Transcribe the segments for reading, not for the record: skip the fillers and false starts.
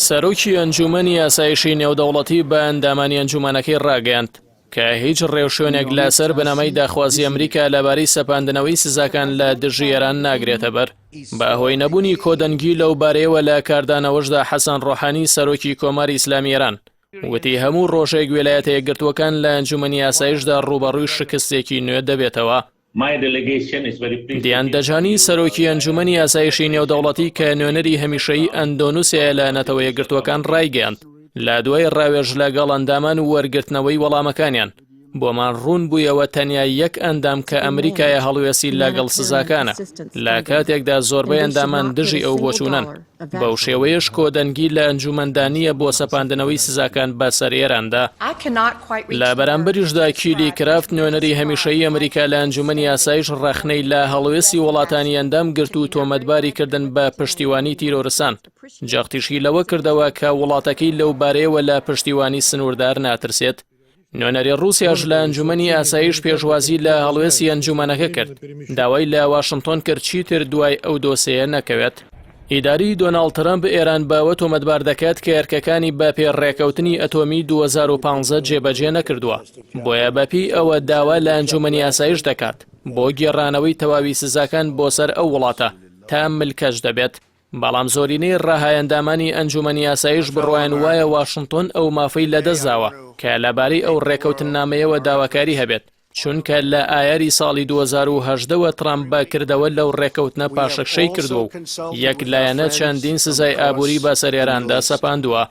سەرۆکی ئەنجومەنی ئاسایشی نێودەوڵەتی بە ئەندامانی ئەنجومەنەکەی ڕاگەیاند کە هیچ ڕێوشوێنێک لەسەر بنەمەی داخوازی ئەمریکا لەبارەی سەپاندنەوەی سزاکان لە دژی ئێران ناگرێتە بەر بە هۆی نەبوونی کۆدەنگی لەو بارەیەوە لە کاردانەوەشدا حەسەن ڕۆحانی سەرۆکی کۆماری ئیسلامی ئێران وتی هەموو ڕۆژێک ویلایەتە یەکگرتووەکان لە ئەنجومەنی ئاسایشدا ڕوبەڕووی شکستێکی نوێ دەبێتەوە. دیاندەجانی سەرۆکی ئەنجومەنی ئاسایشی نێودەوڵەتی کە نوێنەری هەمیشەیی ئەندۆنوسیە لە نەتەوە یەکگرتووەکان ڕایگەیاند لە دوای ڕاوێژ لەگەڵ ئەندامان و وەرگرتنەوەی وەڵامەکانیان بۆمان ڕوون بوویەوە تەنیا یەک ئەندام کە ئەمریکایە هەڵوێسی لەگەڵ سزاکانە لە کاتێکدا زۆربەی ئەندامان دژی ئەو بۆچوونن بەو شێوەیەش کۆدەنگی لە ئەنجومەندانیە بۆ سەپاندنەوەی سزاکان بەسەر ئێراندا. لە بەرامبەریشدا کیلی کرافت نوێنەری هەمیشەیی ئەمریکا لە ئەنجومەنی ئاسایش ڕەخنەی لە هەڵوێسی وڵاتانی ئەندام گرت و تۆمەتباری کردن بە پشتیوانی تیرۆرسان جەختیشی لەوە کردەوە کە وڵاتەکەی لەو بارەیەوە لە پشتیوانی سنووردار ناترسێت. نوێنەری رووسیاش لە ئەنجومەنی ئاسایش پێشوازی لە هەڵوێسی ئەنجومەنەکە کرد داوای لە واشنگتۆن کرد چیتر دوای ئەو دۆسەیە نەکەوێت. ئیداری دۆناڵد ترامپ ئێران باوە تۆمەتبار دەکات کە ئێرکەکانی بە پێڕێکەوتنی ئەتۆمی 2015 جێبەجێ نەکردووە بۆیە بەپی ئەوە داوا لە ئەنجومەنی ئاسایش دەکات بۆ گێڕانەوەی تەواوی سزاکان بۆ سەر ئەو وڵاتە تا ملکەش دەبێت. بەڵام زۆرینەی ڕاهایەندامانی ئەنجومەنی ئاسایش بڕوایان وایە واشنگتۆن ئەو مافەی لەدەستداوە کە لەبارەی ئەو ڕێکەوتنامەیەوە داواکاری هەبێت چونکە لە ئایاری ساڵی 2018ەوە ترامپ بەکردەوە لەو ڕێکەوتنە پاشەکشەی کردووە و یەک لایەنە چەندین سزای ئابووری بە سەر ئێراندا سەپاندووە.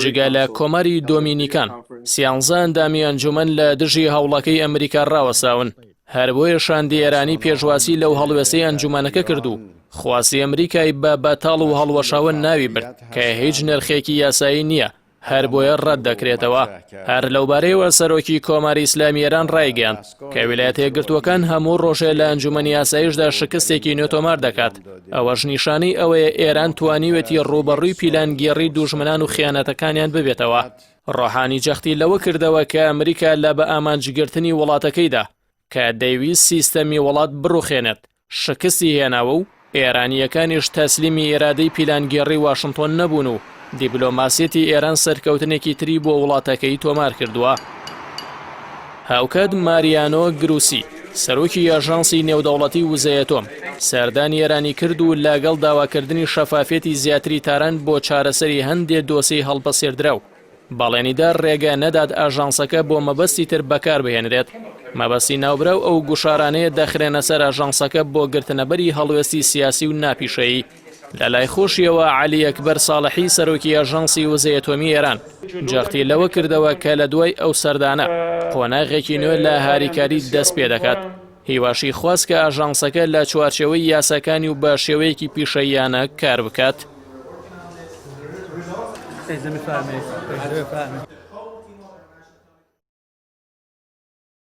جگە لە کۆماری دۆمینیکان 11 ئەندامی ئەنجومەن لە دژی هەوڵەکەی ئەمریکا ڕاوەساون هەر بۆیە شاندی ئێرانی پێشواسی لەو هەڵوێسەی ئەنجومەنەکە کردو خواسی ئەمریکای بە بەتاڵ و هەڵوەشاون ناوی برد کە هیچ نرخێکی یاسایی نییە هەر بۆیە ڕەت دەکرێتەوە. هەر لەوبارەیەوە سەرۆکی کۆماری ئیسلامی ئێران ڕایگەیاند کە ویلایەتە یەکگرتووەکان هەموو ڕۆژێ لە ئەنجومەنی ئاسایشدا شکستێکی نوێ تۆمار دەکات ئەوەش نیشانەی ئەوەیە ئێران توانیوێتی ڕوبەڕووی پیلانگێڕی دوژمنان و خیانەتەکانیان ببێتەوە. ڕۆحانی جەختی لەوە کردەوە کە ئەمریکا لە بە ئامانجگرتنی وڵاتەکەیدا کە دەیویست سیستەمی وڵات بڕوخێنێت شکستی هێناوە و ئێرانیەکانیش تەسلیمی ئێرادەی پیلانگێڕی واشنگتۆن نەبوون و دیبلۆماسیەتی ئێران سەرکەوتنێکی تری بۆ وڵاتەکەی تۆمار کردووە. هاوکات ماریانۆ گروسی سەرۆکی ئاژانسی نێودەوڵەتی وزەیەتۆم سەردانی ئێرانی کرد و لەگەڵ داواکردنی شەفافێتی زیاتری تاران بۆ چارەسەری هەندێک دۆسەی هەڵبەسێردراو بەڵێنیدا ڕێگە نەدات ئاژانسەکە بۆ مەبەستی تر بەکار بهێنرێت. مەبەستی ناوبراو ئەو گوشارانەیە دەخرێنە سەر ئاژانسەکە بۆ گرتنەبەری هەڵوێستی سیاسی و ناپیشەیی. لە لای خۆشیەوە عەلی ئەکبەر ساڵحی سەرۆکی ئاژانسی وزەیەتۆمی ئێران جەختی لەوە کردەوە کە لە دوای ئەو سەردانە قۆناغێکی نوێ لە هاریکاری دەست پێ دەکات هیواشی خواست کە ئاژانسەکە لە چوارچێوەی یاساکانی و بە شێوەیەکی پیشەییانە کار بکات.